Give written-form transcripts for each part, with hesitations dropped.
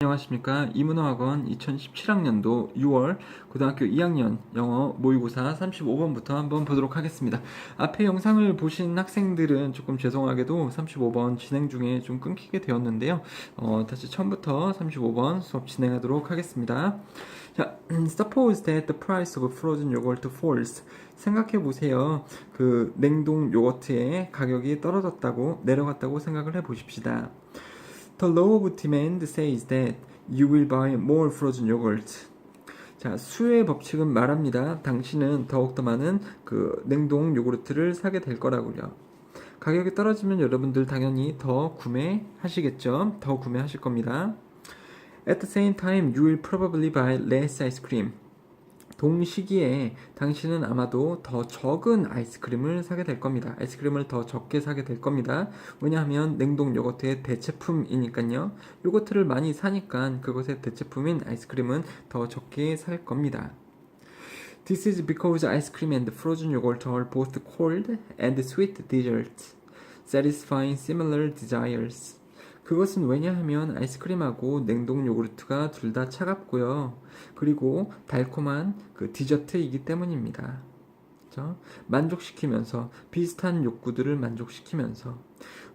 안녕하십니까. 이문어학원 2017학년도 6월 고등학교 2학년 영어 모의고사 35번부터 한번 보도록 하겠습니다. 앞에 영상을 보신 학생들은 조금 죄송하게도 35번 진행 중에 좀 끊기게 되었는데요. 다시 처음부터 35번 수업 진행하도록 하겠습니다. 자, suppose that the price of frozen yogurt falls. 생각해 보세요. 그 냉동 요거트의 가격이 떨어졌다고 내려갔다고 생각을 해 보십시다. The law of demand says that you will buy more frozen yogurt. 자, 수요의 법칙은 말합니다. 당신은 더욱더 많은 그 냉동 요구르트를 사게 될 거라고요. 가격이 떨어지면 여러분들 당연히 더 구매하시겠죠? 더 구매하실 겁니다. At the same time, you will probably buy less ice cream. 동시기에 당신은 아마도 더 적은 아이스크림을 사게 될 겁니다. 아이스크림을 더 적게 사게 될 겁니다. 왜냐하면 냉동 요거트의 대체품이니까요. 요거트를 많이 사니까 그것의 대체품인 아이스크림은 더 적게 살 겁니다. This is because ice cream and frozen yogurt are both cold and sweet desserts, satisfying similar desires. 그것은 왜냐하면 아이스크림하고 냉동 요구르트가 둘 다 차갑고요. 그리고 달콤한 그 디저트이기 때문입니다. 그렇죠? 만족시키면서 비슷한 욕구들을 만족시키면서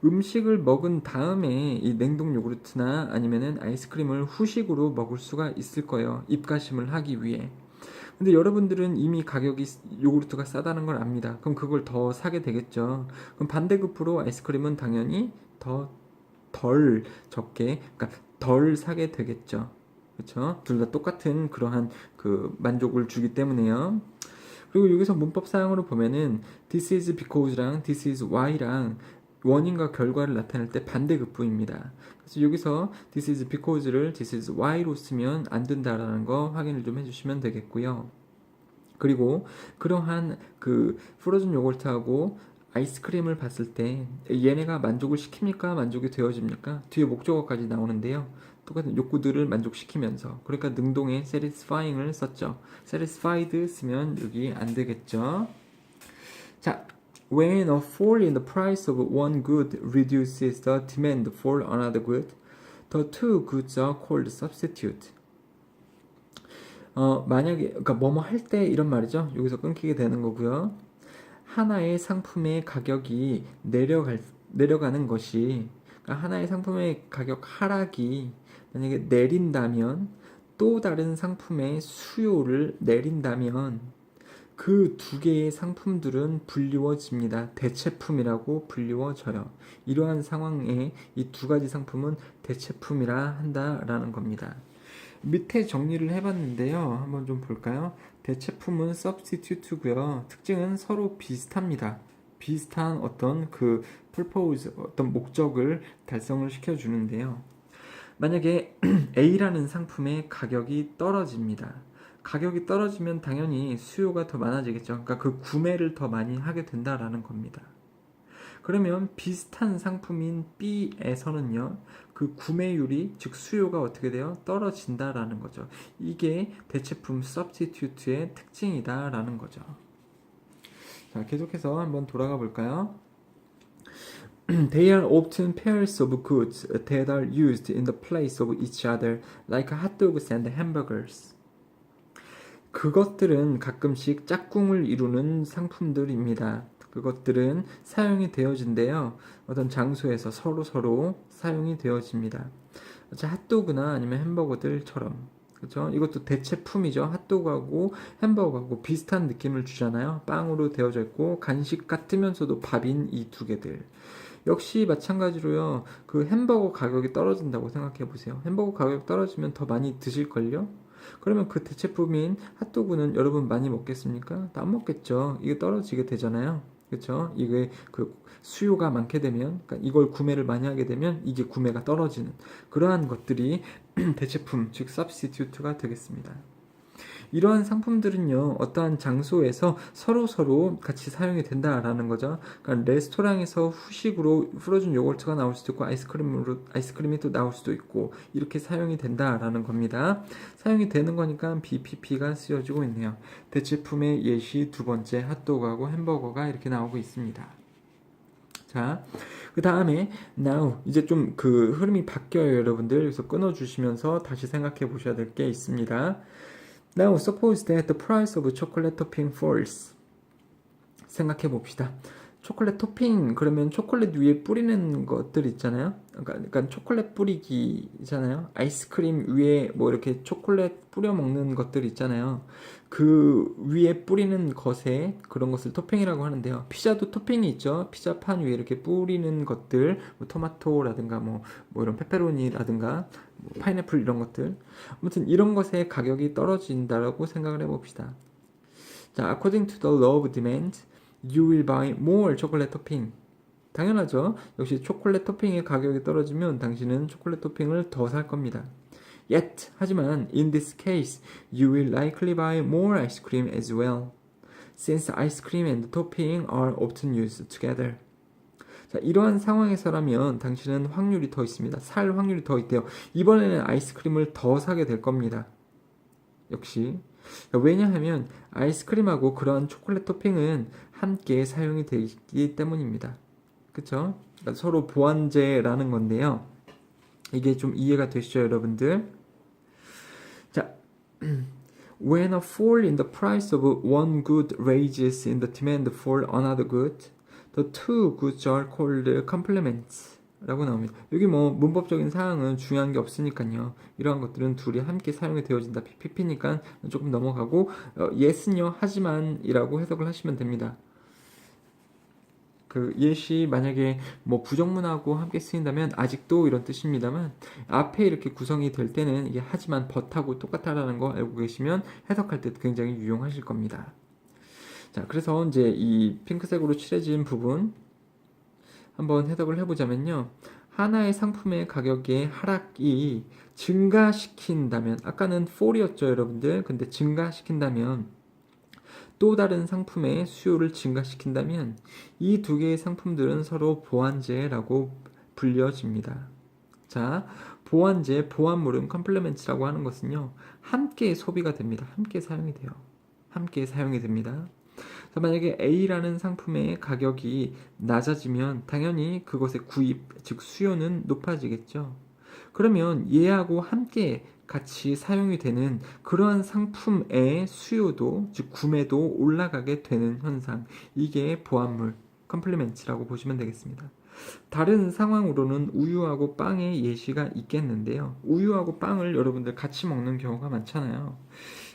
음식을 먹은 다음에 이 냉동 요구르트나 아니면은 아이스크림을 후식으로 먹을 수가 있을 거예요. 입가심을 하기 위해. 근데 여러분들은 이미 가격이 요구르트가 싸다는 걸 압니다. 그럼 그걸 더 사게 되겠죠. 그럼 반대급부로 아이스크림은 당연히 덜 적게, 그러니까 덜 사게 되겠죠. 그렇죠? 둘 다 똑같은 그러한 그 만족을 주기 때문에요. 그리고 여기서 문법 사용으로 보면은 this is because랑 this is why랑 원인과 결과를 나타낼 때 반대급부입니다. 그래서 여기서 this is because를 this is why로 쓰면 안 된다라는 거 확인을 좀 해주시면 되겠고요. 그리고 그러한 그 프로즌 요거트하고 아이스크림을 봤을 때 얘네가 만족을 시킵니까? 만족이 되어집니까? 뒤에 목적어까지 나오는데요. 똑같은 욕구들을 만족시키면서, 그러니까 능동의 satisfying을 썼죠. satisfied 쓰면 여기 안 되겠죠. 자, when a fall in the price of one good reduces the demand for another good, the two goods are called substitute. 만약에, 그러니까 뭐뭐 할 때 이런 말이죠. 여기서 끊기게 되는 거고요. 하나의 상품의 가격이 내려가는 것이, 그러니까 하나의 상품의 가격 하락이 만약에 내린다면, 또 다른 상품의 수요를 내린다면 그 두 개의 상품들은 불리워집니다. 대체품이라고 불리워져요. 이러한 상황에 이 두 가지 상품은 대체품이라 한다라는 겁니다. 밑에 정리를 해봤는데요. 한번 좀 볼까요? 대체품은 substitute고요. 특징은 서로 비슷합니다. 비슷한 어떤 그 purpose, 어떤 목적을 달성을 시켜주는데요. 만약에 A라는 상품의 가격이 떨어집니다. 가격이 떨어지면 당연히 수요가 더 많아지겠죠. 그러니까 그 구매를 더 많이 하게 된다라는 겁니다. 그러면 비슷한 상품인 B에서는요, 그 구매율이, 즉 수요가 어떻게 돼요? 떨어진다라는 거죠. 이게 대체품 substitute의 특징이다라는 거죠. 자, 계속해서 한번 돌아가 볼까요? They are often pairs of goods that are used in the place of each other, like hot dogs and hamburgers. 그것들은 가끔씩 짝꿍을 이루는 상품들입니다. 그것들은 사용이 되어진대요. 어떤 장소에서 서로 사용이 되어집니다. 핫도그나 아니면 햄버거들처럼. 그렇죠? 이것도 대체품이죠. 핫도그하고 햄버거하고 비슷한 느낌을 주잖아요. 빵으로 되어져 있고 간식 같으면서도 밥인 이 두 개들. 역시 마찬가지로요. 그 햄버거 가격이 떨어진다고 생각해 보세요. 햄버거 가격 떨어지면 더 많이 드실걸요? 그러면 그 대체품인 핫도그는 여러분 많이 먹겠습니까? 안 먹겠죠. 이게 떨어지게 되잖아요. 그렇죠? 이게 그 수요가 많게 되면, 그러니까 이걸 구매를 많이 하게 되면 이게 구매가 떨어지는 그러한 것들이 대체품, 즉 substitute가 되겠습니다. 이러한 상품들은요, 어떠한 장소에서 서로 같이 사용이 된다라는 거죠. 그러니까 레스토랑에서 후식으로 프로즌 요거트가 나올 수도 있고, 아이스크림이 또 나올 수도 있고, 이렇게 사용이 된다라는 겁니다. 사용이 되는 거니까 BPP가 쓰여지고 있네요. 대체품의 예시 두 번째 핫도그하고 햄버거가 이렇게 나오고 있습니다. 자, 그 다음에 now 이제 좀 그 흐름이 바뀌어요, 여러분들. 그래서 끊어주시면서 다시 생각해 보셔야 될 게 있습니다. Now suppose that the price of chocolate topping falls. 생각해 봅시다. 초콜릿 토핑 그러면 초콜릿 위에 뿌리는 것들 있잖아요. 그러니까 초콜릿 뿌리기잖아요. 아이스크림 위에 뭐 이렇게 초콜릿 뿌려 먹는 것들 있잖아요. 그 위에 뿌리는 것에 그런 것을 토핑이라고 하는데요. 피자도 토핑이 있죠. 피자판 위에 이렇게 뿌리는 것들, 뭐 토마토라든가 뭐 이런 페페로니라든가 뭐 파인애플 이런 것들. 아무튼 이런 것의 가격이 떨어진다라고 생각을 해봅시다. 자, according to the law of demand, you will buy more chocolate topping. 당연하죠. 역시 초콜릿 토핑의 가격이 떨어지면 당신은 초콜릿 토핑을 더 살 겁니다. Yet, 하지만 in this case, you will likely buy more ice cream as well, since ice cream and topping are often used together. 자, 이러한 상황에서라면 당신은 확률이 더 있습니다. 살 확률이 더 있대요. 이번에는 아이스크림을 더 사게 될 겁니다. 역시. 왜냐하면 아이스크림하고 그런 초콜릿 토핑은 함께 사용이 되기 때문입니다. 그쵸? 그러니까 서로 보완제라는 건데요. 이게 좀 이해가 되시죠, 여러분들? 자, when a fall in the price of one good raises in the demand for another good, the two goods are called complements. 라고 나옵니다. 여기 뭐 문법적인 사항은 중요한 게 없으니까요. 이러한 것들은 둘이 함께 사용이 되어진다. PP니까 조금 넘어가고 yes는요 하지만이라고 해석을 하시면 됩니다. 그 yes이 만약에 뭐 부정문하고 함께 쓰인다면 아직도 이런 뜻입니다만 앞에 이렇게 구성이 될 때는 이게 하지만 but하고 똑같다라는 거 알고 계시면 해석할 때 굉장히 유용하실 겁니다. 자, 그래서 이제 이 핑크색으로 칠해진 부분 한번 해석을 해보자면요. 하나의 상품의 가격의 하락이 증가시킨다면, 아까는 fall이었죠, 여러분들. 근데 증가시킨다면, 또 다른 상품의 수요를 증가시킨다면, 이 두 개의 상품들은 서로 보완제라고 불려집니다. 자, 보완제, 보완물은 컴플리멘트라고 하는 것은요, 함께 소비가 됩니다. 함께 사용이 돼요. 함께 사용이 됩니다. 만약에 A라는 상품의 가격이 낮아지면 당연히 그것의 구입, 즉 수요는 높아지겠죠. 그러면 얘하고 함께 같이 사용이 되는 그러한 상품의 수요도, 즉 구매도 올라가게 되는 현상. 이게 보완물, 컴플리멘트라고 보시면 되겠습니다. 다른 상황으로는 우유하고 빵의 예시가 있겠는데요. 우유하고 빵을 여러분들 같이 먹는 경우가 많잖아요.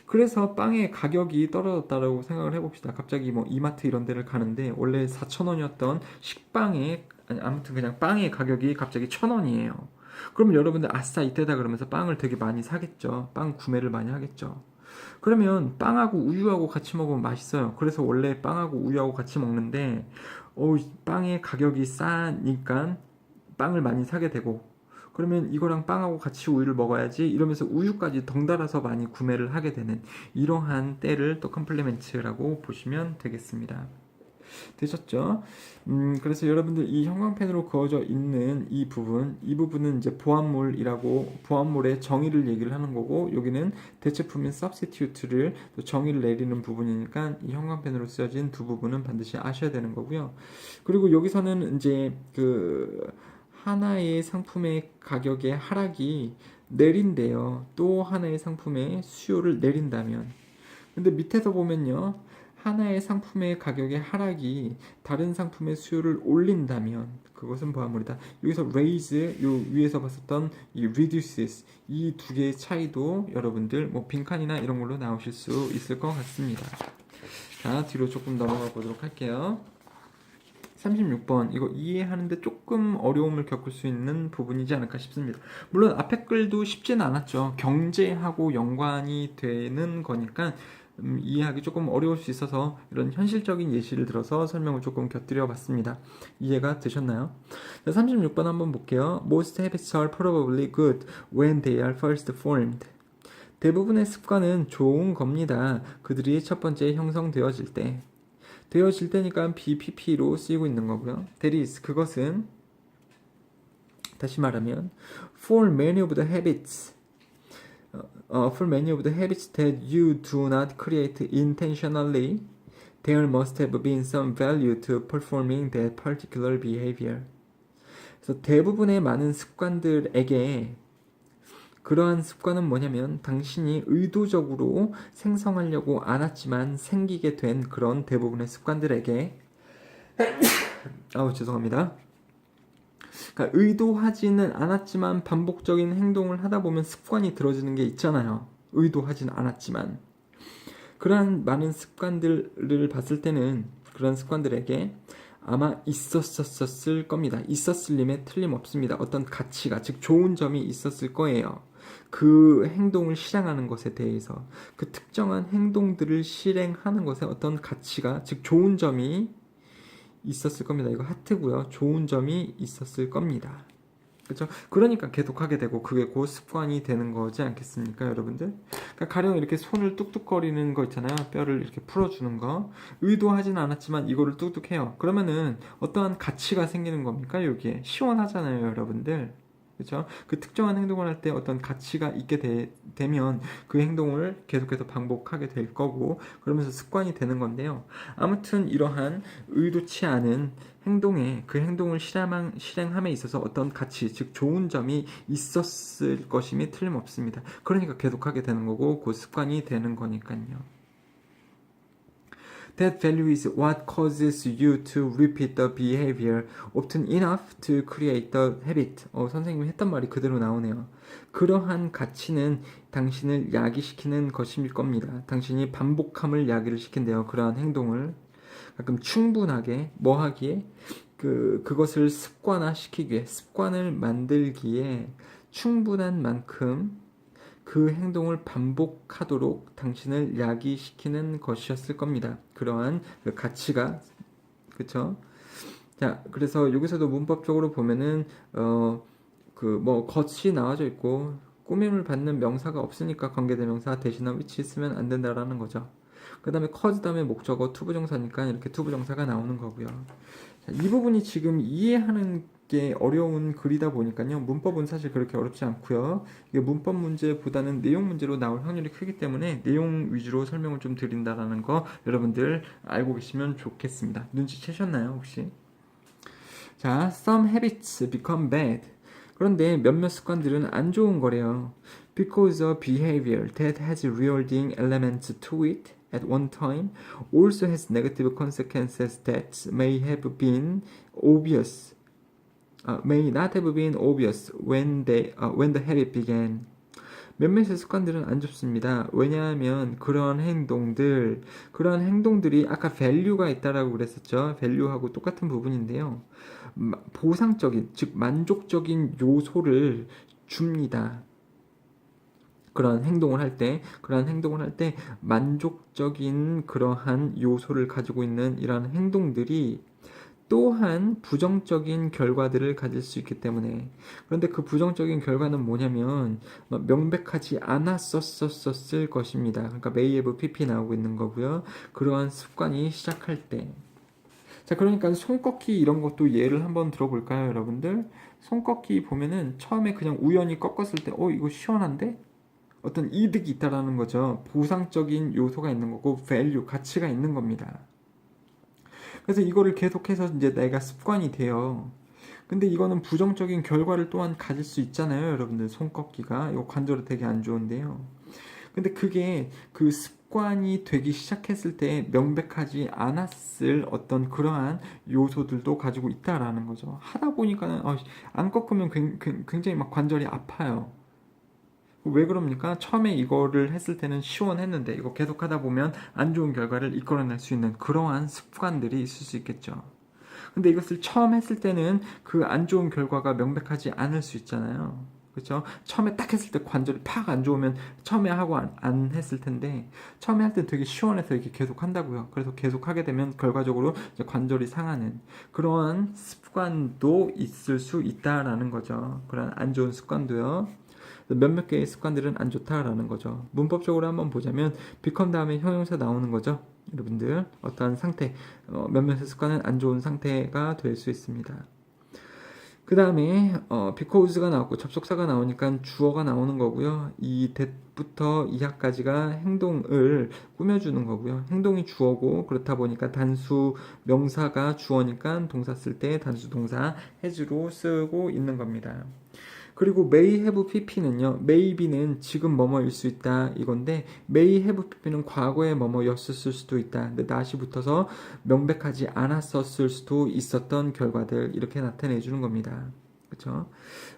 그래서 빵의 가격이 떨어졌다고 생각을 해봅시다. 갑자기 뭐 이마트 이런 데를 가는데 원래 4,000원이었던 식빵의 아무튼 그냥 빵의 가격이 갑자기 1,000원이에요. 그러면 여러분들 아싸 이때다 그러면서 빵을 되게 많이 사겠죠. 빵 구매를 많이 하겠죠. 그러면 빵하고 우유하고 같이 먹으면 맛있어요. 그래서 원래 빵하고 우유하고 같이 먹는데 빵의 가격이 싸니까 빵을 많이 사게 되고 그러면 이거랑 빵하고 같이 우유를 먹어야지 이러면서 우유까지 덩달아서 많이 구매를 하게 되는 이러한 때를 또 컴플리멘트라고 보시면 되겠습니다. 되셨죠? 그래서 여러분들 이 형광펜으로 그어져 있는 이 부분은 이제 보완물이라고 보완물의 정의를 얘기를 하는 거고 여기는 대체품인 substitute를 또 정의를 내리는 부분이니까 이 형광펜으로 쓰여진 두 부분은 반드시 아셔야 되는 거고요. 그리고 여기서는 이제 그 하나의 상품의 가격의 하락이 내린대요. 또 하나의 상품의 수요를 내린다면. 근데 밑에서 보면요. 하나의 상품의 가격의 하락이 다른 상품의 수요를 올린다면 그것은 보완물이다. 여기서 raise, 요 위에서 봤었던 이 reduces 이 두 개의 차이도 여러분들 뭐 빈칸이나 이런 걸로 나오실 수 있을 것 같습니다. 자, 뒤로 조금 넘어가 보도록 할게요. 36번 이거 이해하는데 조금 어려움을 겪을 수 있는 부분이지 않을까 싶습니다. 물론 앞에 글도 쉽진 않았죠. 경제하고 연관이 되는 거니까 이해하기 조금 어려울 수 있어서 이런 현실적인 예시를 들어서 설명을 조금 곁들여 봤습니다. 이해가 되셨나요? 36번 한번 볼게요. Most habits are probably good when they are first formed. 대부분의 습관은 좋은 겁니다. 그들이 첫 번째 형성되어질 때. 되어질 때니까 BPP로 쓰이고 있는 거고요. That is, 그것은 다시 말하면 for many of the habits that you do not create intentionally, There must have been some value to performing that particular behavior. 그래서 대부분의 많은 습관들에게 그러한 습관은 뭐냐면 당신이 의도적으로 생성하려고 않았지만 생기게 된 그런 대부분의 습관들에게 죄송합니다. 그러니까 의도하지는 않았지만 반복적인 행동을 하다 보면 습관이 들어지는 게 있잖아요. 의도하진 않았지만 그러한 많은 습관들을 봤을 때는 그런 습관들에게 아마 있었을 겁니다. 있었을 림에 틀림없습니다. 어떤 가치가, 즉 좋은 점이 있었을 거예요. 그 행동을 실행하는 것에 대해서 그 특정한 행동들을 실행하는 것에 어떤 가치가, 즉 좋은 점이 있었을 겁니다. 이거 하트고요. 좋은 점이 있었을 겁니다. 그렇죠? 그러니까 계속하게 되고 그게 곧 습관이 되는 거지 않겠습니까, 여러분들? 그러니까 가령 이렇게 손을 뚝뚝거리는 거 있잖아요. 뼈를 이렇게 풀어주는 거. 의도하진 않았지만 이거를 뚝뚝 해요. 그러면은 어떠한 가치가 생기는 겁니까? 여기에 시원하잖아요, 여러분들. 그렇죠? 그 특정한 행동을 할 때 어떤 가치가 있게 되면 그 행동을 계속해서 반복하게 될 거고 그러면서 습관이 되는 건데요. 아무튼 이러한 의도치 않은 행동에 그 행동을 실행함에 있어서 어떤 가치, 즉 좋은 점이 있었을 것임이 틀림없습니다. 그러니까 계속하게 되는 거고 그 습관이 되는 거니까요. That value is what causes you to repeat the behavior often enough to create the habit. 선생님이 했던 말이 그대로 나오네요. 그러한 가치는 당신을 야기시키는 것일 겁니다. 당신이 반복함을 야기를 시킨대요. 그러한 행동을 가끔 충분하게 뭐 하기에 그것을 습관화시키기에 습관을 만들기에 충분한 만큼 그 행동을 반복하도록 당신을 야기시키는 것이었을 겁니다. 그러한 그 가치가 그쵸? 자, 그래서 여기서도 문법적으로 보면은 것이 나와져 있고 꾸밈을 받는 명사가 없으니까 관계대명사 대신한 위치 쓰면 안 된다라는 거죠. 그 다음에 cause 다음에 목적어 투부정사니까 이렇게 투부정사가 나오는 거고요. 자, 이 부분이 지금 이해하는 게 어려운 글이다 보니까요. 문법은 사실 그렇게 어렵지 않고요. 이게 문법 문제보다는 내용 문제로 나올 확률이 크기 때문에 내용 위주로 설명을 좀 드린다라는 거 여러분들 알고 계시면 좋겠습니다. 눈치채셨나요, 혹시? 자, some habits become bad. 그런데 몇몇 습관들은 안 좋은 거래요. Because a behavior that has rewarding elements to it at one time also has negative consequences that may have been obvious. May not have been obvious when the habit began. 몇몇의 습관들은 안 좋습니다. 왜냐하면 그런 행동들이 아까 value가 있다라고 그랬었죠. value하고 똑같은 부분인데요. 보상적인, 즉 만족적인 요소를 줍니다. 그러한 행동을 할 때 만족적인 그러한 요소를 가지고 있는 이러한 행동들이 또한 부정적인 결과들을 가질 수 있기 때문에 그런데 그 부정적인 결과는 뭐냐면 명백하지 않았었을 것입니다. 그러니까 may have pp 나오고 있는 거고요. 그러한 습관이 시작할 때 자, 그러니까 손꺾기 이런 것도 예를 한번 들어볼까요, 여러분들? 손꺾기 보면은 처음에 그냥 우연히 꺾었을 때 이거 시원한데? 어떤 이득이 있다라는 거죠. 보상적인 요소가 있는 거고 value, 가치가 있는 겁니다. 그래서 이거를 계속해서 이제 내가 습관이 돼요. 근데 이거는 부정적인 결과를 또한 가질 수 있잖아요, 여러분들. 손꺾기가 이거 관절에 되게 안 좋은데요. 근데 그게 그 습관이 되기 시작했을 때 명백하지 않았을 어떤 그러한 요소들도 가지고 있다라는 거죠. 하다 보니까는 안 꺾으면 굉장히 막 관절이 아파요. 왜 그럽니까? 처음에 이거를 했을 때는 시원했는데 이거 계속 하다 보면 안 좋은 결과를 이끌어낼 수 있는 그러한 습관들이 있을 수 있겠죠. 근데 이것을 처음 했을 때는 그 안 좋은 결과가 명백하지 않을 수 있잖아요. 그렇죠? 처음에 딱 했을 때 관절이 팍 안 좋으면 처음에 하고 안 했을 텐데 처음에 할 때 되게 시원해서 이렇게 계속 한다고요. 그래서 계속 하게 되면 결과적으로 이제 관절이 상하는 그러한 습관도 있을 수 있다라는 거죠. 그런 안 좋은 습관도요. 몇몇 개의 습관들은 안 좋다라는 거죠. 문법적으로 한번 보자면 become 다음에 형용사 나오는 거죠. 여러분들 어떠한 상태, 몇몇의 습관은 안 좋은 상태가 될 수 있습니다. 그 다음에 because가 나왔고 접속사가 나오니까 주어가 나오는 거고요. 이 that부터 이하까지가 행동을 꾸며주는 거고요. 행동이 주어고 그렇다 보니까 단수 명사가 주어니까 동사 쓸 때 단수 동사 has로 쓰고 있는 겁니다. 그리고 may have pp는요. maybe는 지금 뭐뭐일 수 있다 이건데 may have pp는 과거에 뭐뭐였을 수도 있다. 근데 not이 붙어서 명백하지 않았었을 수도 있었던 결과들 이렇게 나타내 주는 겁니다. 그렇죠?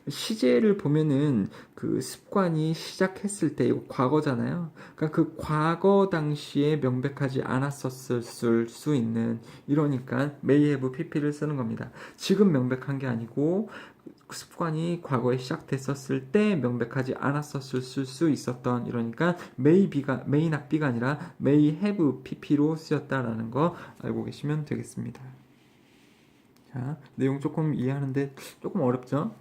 시제를 보면은 그 습관이 시작했을 때 이거 과거잖아요. 그러니까 그 과거 당시에 명백하지 않았었을 수 있는 이러니까 may have pp를 쓰는 겁니다. 지금 명백한 게 아니고 습관이 과거에 시작됐었을 때 명백하지 않았었을 수 있었던 이러니까 may not be가 아니라 may have pp로 쓰였다라는 거 알고 계시면 되겠습니다. 자, 내용 조금 이해하는데 조금 어렵죠?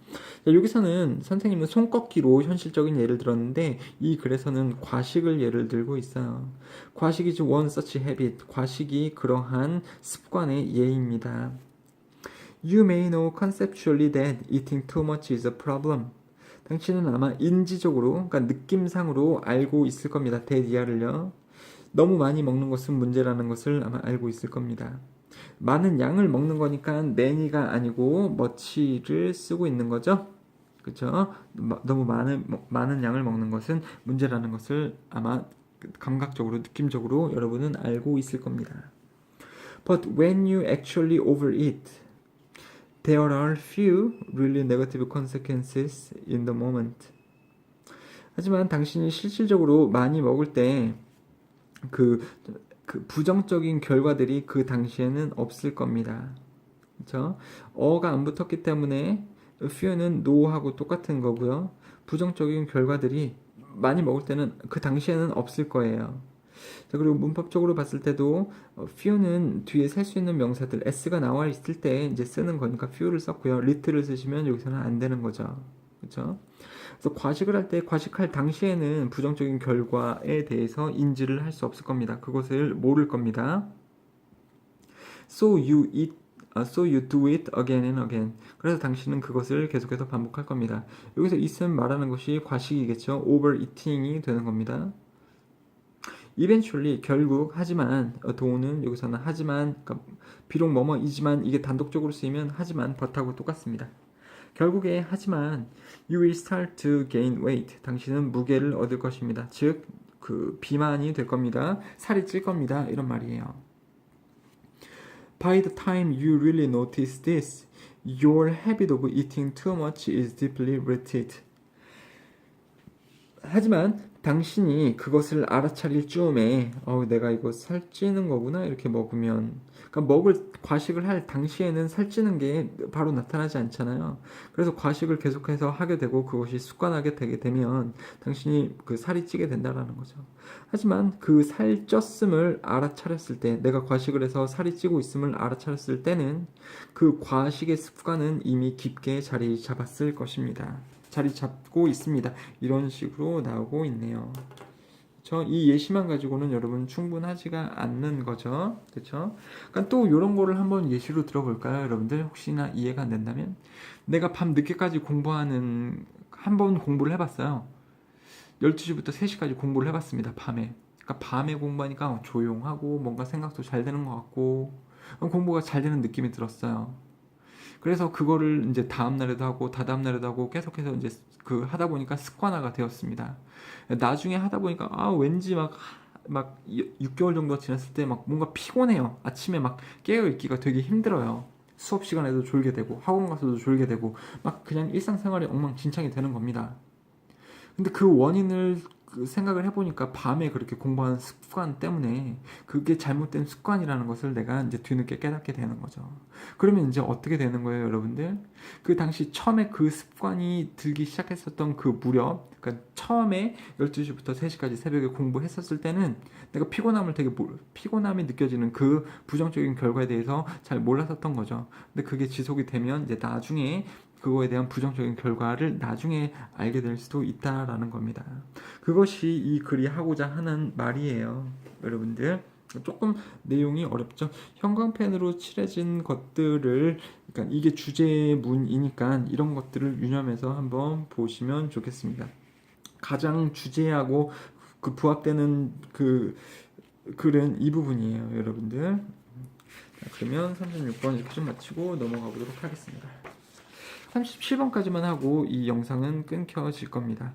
자, 여기서는 선생님은 손꺾기로 현실적인 예를 들었는데 이 글에서는 과식을 예를 들고 있어요. 과식이 one such habit, 과식이 그러한 습관의 예입니다. You may know conceptually that eating too much is a problem. 당신은 아마 인지적으로, 그러니까 느낌상으로 알고 있을 겁니다. that 이하를요. 너무 많이 먹는 것은 문제라는 것을 아마 알고 있을 겁니다. 많은 양을 먹는 거니까 many가 아니고 much를 쓰고 있는 거죠. 그렇죠? 너무 많은 양을 먹는 것은 문제라는 것을 아마 감각적으로, 느낌적으로 여러분은 알고 있을 겁니다. But when you actually overeat, there are few really negative consequences in the moment. 하지만 당신이 실질적으로 많이 먹을 때 그 부정적인 결과들이 그 당시에는 없을 겁니다. 그렇죠? 어가 안 붙었기 때문에 few는 no하고 똑같은 거고요. 부정적인 결과들이 많이 먹을 때는 그 당시에는 없을 거예요. 자, 그리고 문법적으로 봤을 때도 few는 뒤에 셀 수 있는 명사들 s가 나와 있을 때 이제 쓰는 거니까 few를 썼고요. little를 쓰시면 여기서는 안 되는 거죠. 그렇죠? 그래서 과식을 할 때 과식할 당시에는 부정적인 결과에 대해서 인지를 할 수 없을 겁니다. 그것을 모를 겁니다. So you do it again and again. 그래서 당신은 그것을 계속해서 반복할 겁니다. 여기서 it은 말하는 것이 과식이겠죠. overeating이 되는 겁니다. eventually 결국 하지만 do는 여기서는 하지만 그러니까 비록 뭐뭐이지만 이게 단독적으로 쓰이면 하지만 but하고 똑같습니다. 결국에 하지만 you will start to gain weight. 당신은 무게를 얻을 것입니다. 즉 그 비만이 될 겁니다. 살이 찔 겁니다. 이런 말이에요. By the time you really notice this, your habit of eating too much is deeply rooted. 하지만 당신이 그것을 알아차릴 즈음에 내가 이거 살찌는 거구나 이렇게 먹으면 그러니까 과식을 할 당시에는 살찌는 게 바로 나타나지 않잖아요. 그래서 과식을 계속해서 하게 되고 그것이 습관하게 되게 되면 당신이 그 살이 찌게 된다라는 거죠. 하지만 그 살쪘음을 알아차렸을 때 내가 과식을 해서 살이 찌고 있음을 알아차렸을 때는 그 과식의 습관은 이미 깊게 자리 잡았을 것입니다. 자리 잡고 있습니다. 이런 식으로 나오고 있네요. 그렇죠? 이 예시만 가지고는 여러분 충분하지가 않는 거죠. 그렇죠? 그러니까 또 이런 거를 한번 예시로 들어볼까요? 여러분들 혹시나 이해가 안 된다면 내가 밤 늦게까지 공부하는 한번 공부를 해봤어요. 12시부터 3시까지 공부를 해봤습니다. 밤에. 그러니까 밤에 공부하니까 조용하고 뭔가 생각도 잘 되는 것 같고 공부가 잘 되는 느낌이 들었어요. 그래서 그거를 이제 다음 날에도 하고 다다음 날에도 하고 계속해서 이제 그 하다 보니까 습관화가 되었습니다. 나중에 하다 보니까 왠지 막 6개월 정도 지났을 때 막 뭔가 피곤해요. 아침에 막 깨어 있기가 되게 힘들어요. 수업 시간에도 졸게 되고 학원 가서도 졸게 되고 막 그냥 일상생활이 엉망진창이 되는 겁니다. 근데 그 원인을 생각을 해보니까 밤에 그렇게 공부하는 습관 때문에 그게 잘못된 습관이라는 것을 내가 이제 뒤늦게 깨닫게 되는 거죠. 그러면 이제 어떻게 되는 거예요, 여러분들? 그 당시 처음에 그 습관이 들기 시작했었던 그 무렵, 그러니까 처음에 12시부터 3시까지 새벽에 공부했었을 때는 내가 피곤함이 느껴지는 그 부정적인 결과에 대해서 잘 몰랐었던 거죠. 근데 그게 지속이 되면 이제 나중에 그거에 대한 부정적인 결과를 나중에 알게 될 수도 있다라는 겁니다. 그것이 이 글이 하고자 하는 말이에요, 여러분들. 조금 내용이 어렵죠. 형광펜으로 칠해진 것들을, 그러니까 이게 주제문이니까 이런 것들을 유념해서 한번 보시면 좋겠습니다. 가장 주제하고 그 부합되는 그 글은 이 부분이에요, 여러분들. 자, 그러면 36번 이렇게 좀 마치고 넘어가 보도록 하겠습니다. 37번까지만 하고 이 영상은 끊겨질 겁니다.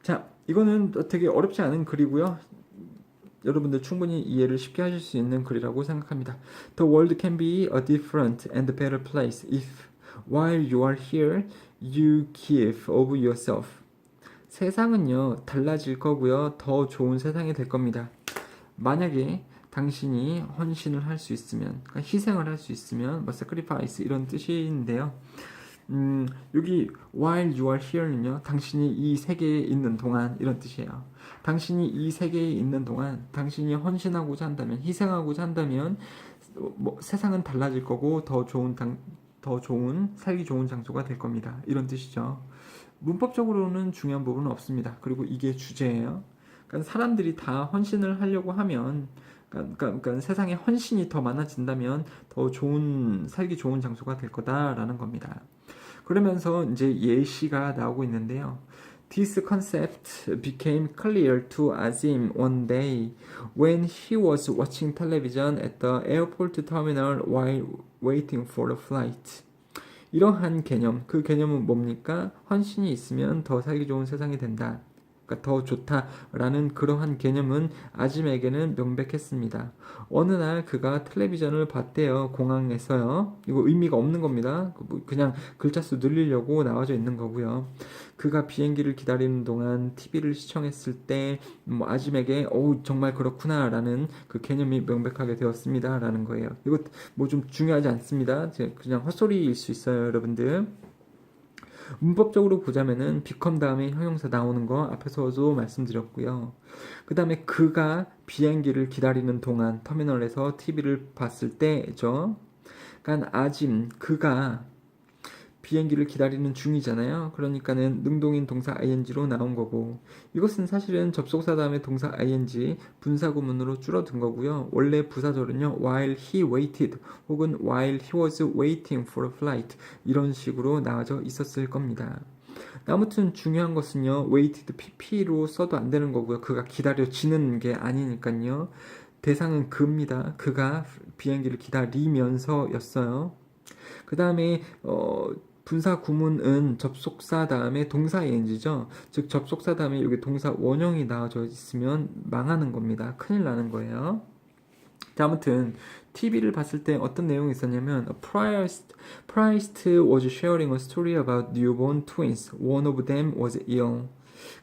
자, 이거는 되게 어렵지 않은 글이고요. 여러분들 충분히 이해를 쉽게 하실 수 있는 글이라고 생각합니다. The world can be a different and better place if while you are here you give of yourself. 세상은요 달라질 거고요. 더 좋은 세상이 될 겁니다. 만약에 당신이 헌신을 할 수 있으면, 그러니까 희생을 할 수 있으면, 뭐 sacrifice 이런 뜻인데요. 여기 while you are here는요, 당신이 이 세계에 있는 동안 이런 뜻이에요. 당신이 이 세계에 있는 동안, 당신이 헌신하고자 한다면, 희생하고자 한다면, 뭐 세상은 달라질 거고 더 좋은 살기 좋은 장소가 될 겁니다. 이런 뜻이죠. 문법적으로는 중요한 부분은 없습니다. 그리고 이게 주제예요. 그러니까 사람들이 다 헌신을 하려고 하면, 그러니까 세상에 헌신이 더 많아진다면 더 좋은 살기 좋은 장소가 될 거다라는 겁니다. 그러면서 이제 예시가 나오고 있는데요. This concept became clear to Azim one day when he was watching television at the airport terminal while waiting for a flight. 이러한 개념, 그 개념은 뭡니까? 헌신이 있으면 더 살기 좋은 세상이 된다. 그러니까 더 좋다라는 그러한 개념은 아짐에게는 명백했습니다. 어느 날 그가 텔레비전을 봤대요. 공항에서요. 이거 의미가 없는 겁니다. 그냥 글자 수 늘리려고 나와져 있는 거고요. 그가 비행기를 기다리는 동안 TV를 시청했을 때 아짐에게 정말 그렇구나라는 그 개념이 명백하게 되었습니다라는 거예요. 이거 뭐 좀 중요하지 않습니다. 그냥 헛소리일 수 있어요, 여러분들. 문법적으로 보자면은 become 다음에 형용사 나오는 거 앞에서도 말씀드렸고요. 그 다음에 그가 비행기를 기다리는 동안 터미널에서 TV를 봤을 때죠. 그러니까 아짐, 그가 비행기를 기다리는 중이잖아요. 그러니까는 능동인 동사 ing로 나온 거고, 이것은 사실은 접속사 다음에 동사 ing 분사구문으로 줄어든 거고요. 원래 부사절은요 while he waited 혹은 while he was waiting for a flight 이런 식으로 나와져 있었을 겁니다. 아무튼 중요한 것은요 waited pp로 써도 안 되는 거고요. 그가 기다려지는 게 아니니까요. 대상은 그입니다. 그가 비행기를 기다리면서 였어요. 그 다음에 분사 구문은 접속사 다음에 동사 ing죠. 즉 접속사 다음에 여기 동사 원형이 나와져 있으면 망하는 겁니다. 큰일 나는 거예요. 자, 아무튼 TV를 봤을 때 어떤 내용이 있었냐면 A priest was sharing a story about newborn twins. One of them was ill.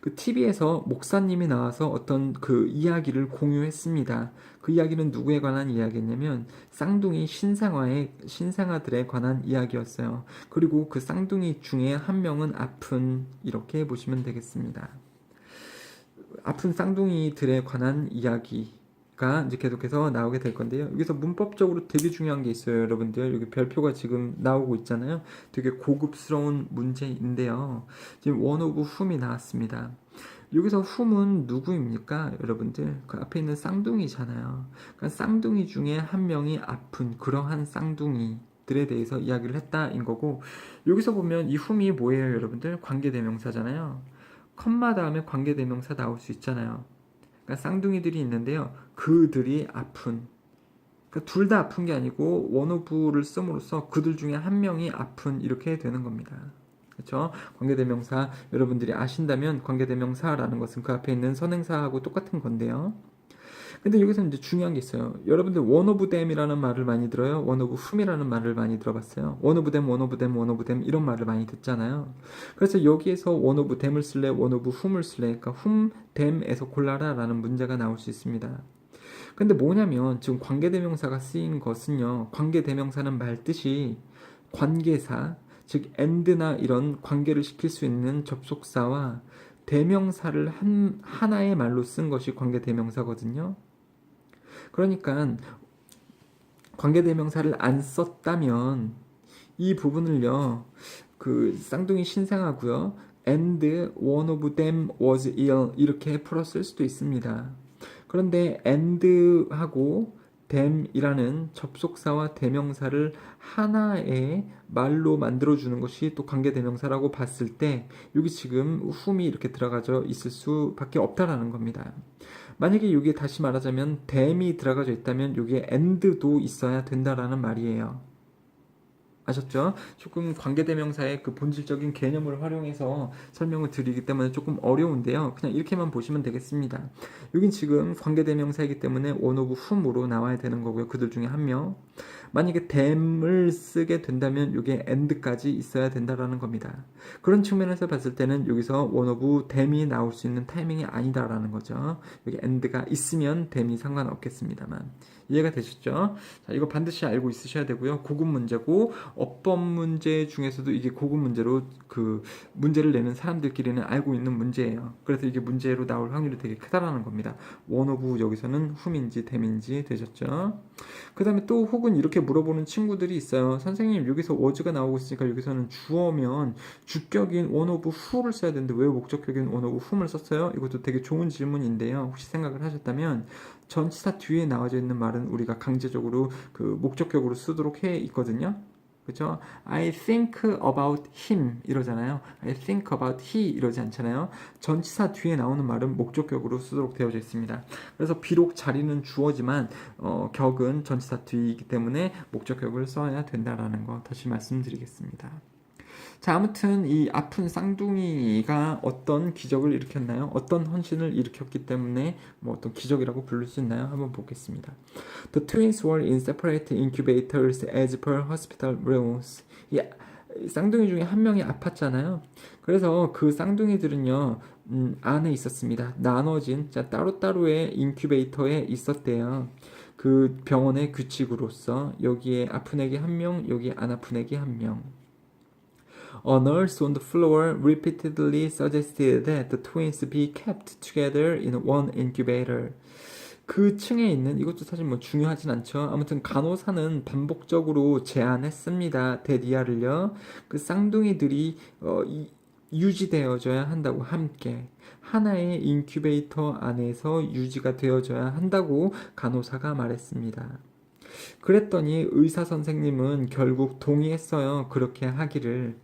그 TV에서 목사님이 나와서 어떤 그 이야기를 공유했습니다. 그 이야기는 누구에 관한 이야기였냐면 쌍둥이 신생아들에 관한 이야기였어요. 그리고 그 쌍둥이 중에 한 명은 아픈, 이렇게 보시면 되겠습니다. 아픈 쌍둥이들에 관한 이야기가 이제 계속해서 나오게 될 건데요. 여기서 문법적으로 되게 중요한 게 있어요, 여러분들. 여기 별표가 지금 나오고 있잖아요. 되게 고급스러운 문제인데요. 지금 one of whom이 나왔습니다. 여기서 whom은 누구입니까, 여러분들? 그 앞에 있는 쌍둥이잖아요. 그러니까 쌍둥이 중에 한 명이 아픈 그러한 쌍둥이들에 대해서 이야기를 했다인 거고, 여기서 보면 이 whom이 뭐예요, 여러분들? 관계대명사잖아요. 컴마 다음에 관계대명사 나올 수 있잖아요. 그러니까 쌍둥이들이 있는데요. 그들이 아픈, 그러니까 둘 다 아픈 게 아니고 one of를 씀으로써 그들 중에 한 명이 아픈, 이렇게 되는 겁니다. 그렇죠? 관계대명사 여러분들이 아신다면 관계대명사라는 것은 그 앞에 있는 선행사하고 똑같은 건데요. 근데 여기서 이제 중요한 게 있어요. 여러분들 one of them이라는 말을 많이 들어요. one of whom이라는 말을 많이 들어봤어요. one of them, one of them, one of them 이런 말을 많이 듣잖아요. 그래서 여기에서 one of them을 쓸래, one of whom을 쓸래, 그러니까 whom, them에서 골라라 라는 문제가 나올 수 있습니다. 근데 뭐냐면 지금 관계대명사가 쓰인 것은요, 관계대명사는 말 뜻이 관계사, 즉 and나 이런 관계를 시킬 수 있는 접속사와 대명사를 하나의 말로 쓴 것이 관계대명사거든요. 그러니까 관계대명사를 안 썼다면 이 부분을요, 그 쌍둥이 신생아고요, and one of them was ill 이렇게 풀어 쓸 수도 있습니다. 그런데 and하고 tham이라는 접속사와 대명사를 하나의 말로 만들어주는 것이 또 관계대명사라고 봤을 때 여기 지금 whom이 이렇게 들어가져 있을 수밖에 없다라는 겁니다. 만약에 여기에 다시 말하자면 tham이 들어가져 있다면 여기에 and도 있어야 된다라는 말이에요. 아셨죠? 조금 관계대명사의 그 본질적인 개념을 활용해서 설명을 드리기 때문에 조금 어려운데요. 그냥 이렇게만 보시면 되겠습니다. 여긴 지금 관계대명사이기 때문에 one of whom으로 나와야 되는 거고요. 그들 중에 한 명. 만약에 tham을 쓰게 된다면 여기에 and까지 있어야 된다라는 겁니다. 그런 측면에서 봤을 때는 여기서 one of tham이 나올 수 있는 타이밍이 아니다라는 거죠. 여기 and가 있으면 tham이 상관없겠습니다만. 이해가 되셨죠? 자, 이거 반드시 알고 있으셔야 되고요. 고급 문제고 어법 문제 중에서도 이게 고급 문제로 그 문제를 내는 사람들끼리는 알고 있는 문제예요. 그래서 이게 문제로 나올 확률이 되게 크다라는 겁니다. one of 여기서는 whom인지 tham인지 되셨죠? 그 다음에 또 혹은 이렇게 물어보는 친구들이 있어요. 선생님 여기서 was가 나오고 있으니까 여기서는 주어면 주격인 one of who를 써야 되는데 왜 목적격인 one of whom을 썼어요? 이것도 되게 좋은 질문인데요. 혹시 생각을 하셨다면 전치사 뒤에 나와져 있는 말은 우리가 강제적으로 그 목적격으로 쓰도록 해 있거든요. 그렇죠? I think about him 이러잖아요. I think about he 이러지 않잖아요. 전치사 뒤에 나오는 말은 목적격으로 쓰도록 되어져 있습니다. 그래서 비록 자리는 주어지만 격은 전치사 뒤이기 때문에 목적격을 써야 된다라는 거 다시 말씀드리겠습니다. 자, 아무튼 이 아픈 쌍둥이가 어떤 기적을 일으켰나요? 어떤 헌신을 일으켰기 때문에 뭐 어떤 기적이라고 부를 수 있나요? 한번 보겠습니다. The twins were in separate incubators as per hospital rules. 이 쌍둥이 중에 한 명이 아팠잖아요. 그래서 그 쌍둥이들은요, 안에 있었습니다. 나눠진 따로따로의 인큐베이터에 있었대요. 그 병원의 규칙으로서 여기에 아픈 애기 한 명, 여기에 안 아픈 애기 한 명. A nurse on the floor repeatedly suggested that the twins be kept together in one incubator. 그 층에 있는 이것도 사실 뭐 중요하진 않죠. 아무튼 간호사는 반복적으로 제안했습니다. 데디아를요. 그 쌍둥이들이 유지되어져야 한다고 함께 하나의 인큐베이터 안에서 유지가 되어져야 한다고 간호사가 말했습니다. 그랬더니 의사 선생님은 결국 동의했어요. 그렇게 하기를.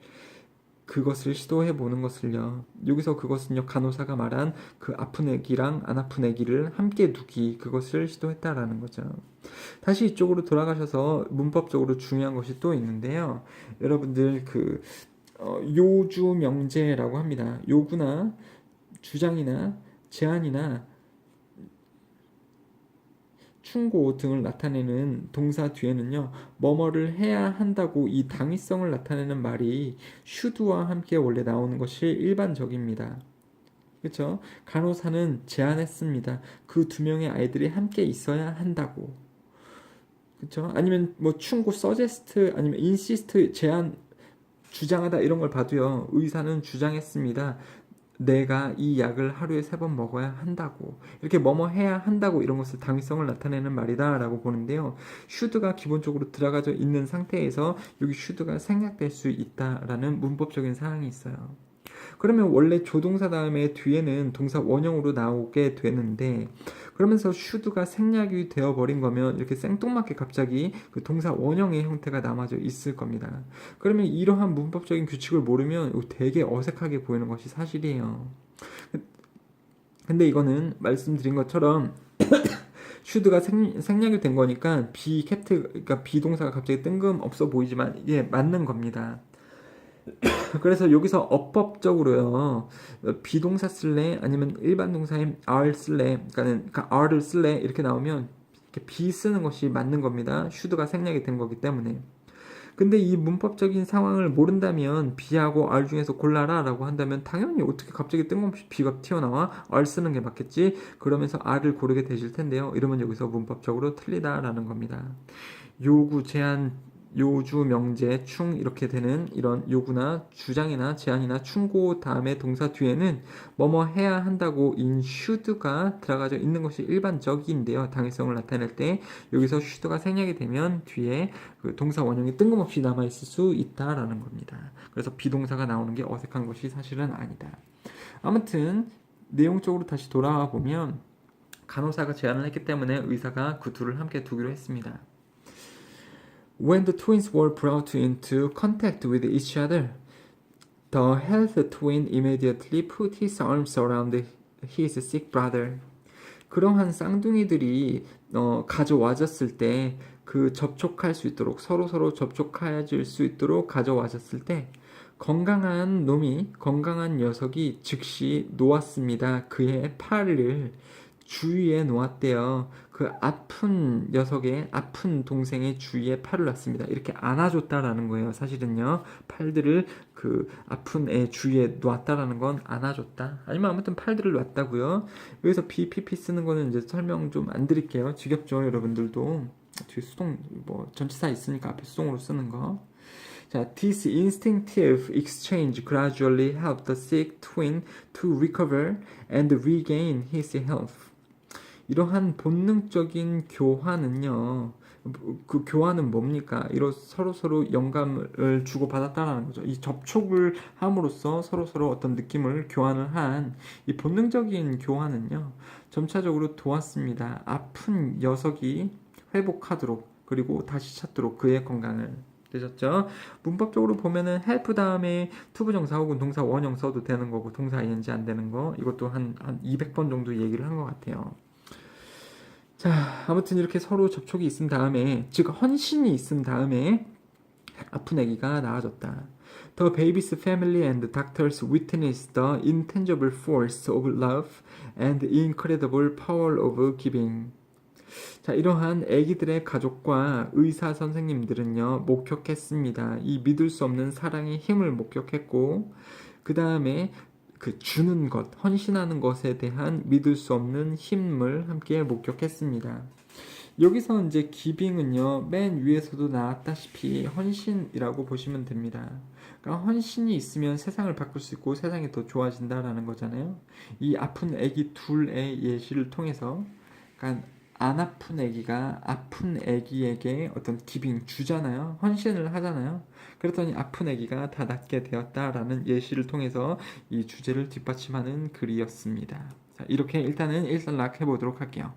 그것을 시도해 보는 것을요. 여기서 그것은요, 간호사가 말한 그 아픈 애기랑 안 아픈 애기를 함께 두기, 그것을 시도했다라는 거죠. 다시 이쪽으로 돌아가셔서 문법적으로 중요한 것이 또 있는데요. 여러분들 요주 명제라고 합니다. 요구나 주장이나 제안이나 충고 등을 나타내는 동사 뒤에는요, 뭐뭐를 해야 한다고 이 당위성을 나타내는 말이 should와 함께 원래 나오는 것이 일반적입니다. 그렇죠? 간호사는 제안했습니다. 그 두 명의 아이들이 함께 있어야 한다고. 그렇죠? 아니면 뭐 충고, suggest, 아니면 insist, 제안, 주장하다 이런 걸 봐도요, 의사는 주장했습니다. 내가 이 약을 하루에 3번 먹어야 한다고, 이렇게 뭐뭐 해야 한다고, 이런 것을 당위성을 나타내는 말이다 라고 보는데요, should가 기본적으로 들어가져 있는 상태에서 여기 should가 생략될 수 있다라는 문법적인 사항이 있어요. 그러면 원래 조동사 다음에 뒤에는 동사 원형으로 나오게 되는데, 그러면서 should가 생략이 되어버린 거면 이렇게 생뚱맞게 갑자기 그 동사 원형의 형태가 남아져 있을 겁니다. 그러면 이러한 문법적인 규칙을 모르면 되게 어색하게 보이는 것이 사실이에요. 근데 이거는 말씀드린 것처럼 should가 생략이 된 거니까 그러니까 비동사가 갑자기 뜬금없어 보이지만 이게 맞는 겁니다. 그래서 여기서 어법적으로요, 비동사 쓸래 아니면 일반 동사인 are 쓸래, 그러니까 are를 쓸래 이렇게 나오면 이렇게 be 쓰는 것이 맞는 겁니다. should가 생략이 된 거기 때문에. 근데 이 문법적인 상황을 모른다면 be하고 are 중에서 골라라 라고 한다면 당연히 어떻게 갑자기 뜬금없이 be가 튀어나와 are 쓰는 게 맞겠지, 그러면서 are를 고르게 되실 텐데요, 이러면 여기서 문법적으로 틀리다라는 겁니다. 요구, 제한, 요주, 명제, 충 이렇게 되는 이런 요구나 주장이나 제안이나 충고 다음에 동사 뒤에는 뭐뭐 해야 한다고 in should가 들어가져 있는 것이 일반적인데요. 당위성을 나타낼 때 여기서 should가 생략이 되면 뒤에 그 동사 원형이 뜬금없이 남아있을 수 있다라는 겁니다. 그래서 비동사가 나오는 게 어색한 것이 사실은 아니다. 아무튼 내용적으로 다시 돌아와 보면 간호사가 제안을 했기 때문에 의사가 그 둘을 함께 두기로 했습니다. When the twins were brought into contact with each other, the health twin immediately put his arms around his sick brother. 그러한 쌍둥이들이 가져와졌을 때 그 접촉할 수 있도록 서로 접촉해질 수 있도록 가져와졌을 때 건강한 녀석이 즉시 놓았습니다. 그의 팔을 주위에 놓았대요. 그 아픈 녀석의 아픈 동생의 주위에 팔을 놨습니다. 이렇게 안아줬다라는 거예요. 사실은요. 팔들을 그 아픈 애 주위에 놨다라는 건 안아줬다. 아니면 아무튼 팔들을 놨다고요. 여기서 BPP 쓰는 거는 이제 설명 좀 안 드릴게요. 지겹죠, 여러분들도. 뒤에 수동 전치사 있으니까 앞에 수동으로 쓰는 거. 자, this instinctive exchange gradually helped the sick twin to recover and regain his health. 이러한 본능적인 교환은요, 그 교환은 뭡니까? 서로 영감을 주고받았다라는 거죠. 이 접촉을 함으로써 서로 어떤 느낌을 교환을 한 이 본능적인 교환은요, 점차적으로 도왔습니다. 아픈 녀석이 회복하도록, 그리고 다시 찾도록 그의 건강을. 되셨죠? 문법적으로 보면은 help 다음에 투부정사 혹은 동사 원형 써도 되는 거고, 동사 ing 안 되는 거, 이것도 한 200번 정도 얘기를 한 것 같아요. 자, 아무튼 이렇게 서로 접촉이 있은 다음에, 즉 헌신이 있은 다음에 아픈 아기가 나아졌다. The baby's family and doctors witnessed the intangible force of love and incredible power of giving. 자, 이러한 아기들의 가족과 의사 선생님들은요, 목격했습니다. 이 믿을 수 없는 사랑의 힘을 목격했고, 그 다음에 그 주는 것, 헌신하는 것에 대한 믿을 수 없는 힘을 함께 목격했습니다. 여기서 이제 기빙은요, 맨 위에서도 나왔다시피 헌신이라고 보시면 됩니다. 그러니까 헌신이 있으면 세상을 바꿀 수 있고 세상이 더 좋아진다라는 거잖아요. 이 아픈 아기 둘의 예시를 통해서, 그러니까 안 아픈 아기가 아픈 아기에게 어떤 기빙 주잖아요. 헌신을 하잖아요. 그랬더니 아픈 아기가 다 낫게 되었다라는 예시를 통해서 이 주제를 뒷받침하는 글이었습니다. 자, 이렇게 일단은 일단락 해보도록 할게요.